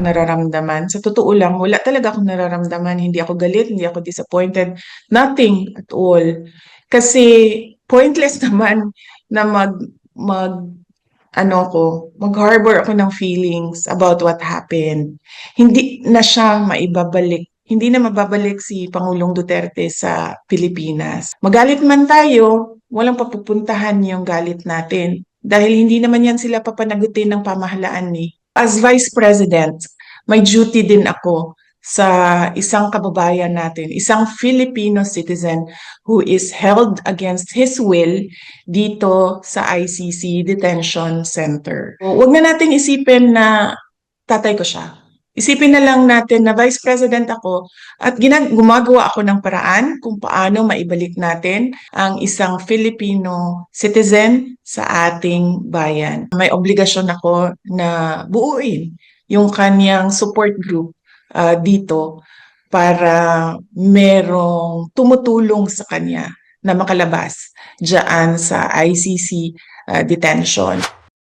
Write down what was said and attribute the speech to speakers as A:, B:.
A: nararamdaman. Sa totoo lang, wala talaga akong nararamdaman. Hindi ako galit, hindi ako disappointed. Nothing at all. Kasi pointless naman na mag-harbor ako ng feelings about what happened. Hindi na siya maibabalik. Hindi na mababalik si Pangulong Duterte sa Pilipinas. Magalit man tayo, walang papupuntahan yung galit natin. Dahil hindi naman yan sila papanagutin ng pamahalaan ni. As Vice President, may duty din ako sa isang kababayan natin, isang Filipino citizen who is held against his will dito sa ICC Detention Center. Huwag na nating isipin na tatay ko siya. Isipin na lang natin na Vice President ako at gumagawa ako ng paraan kung paano maibalik natin ang isang Filipino citizen sa ating bayan. May obligasyon ako na buuin yung kanyang support group dito para merong tumutulong sa kanya na makalabas dyan sa ICC detention.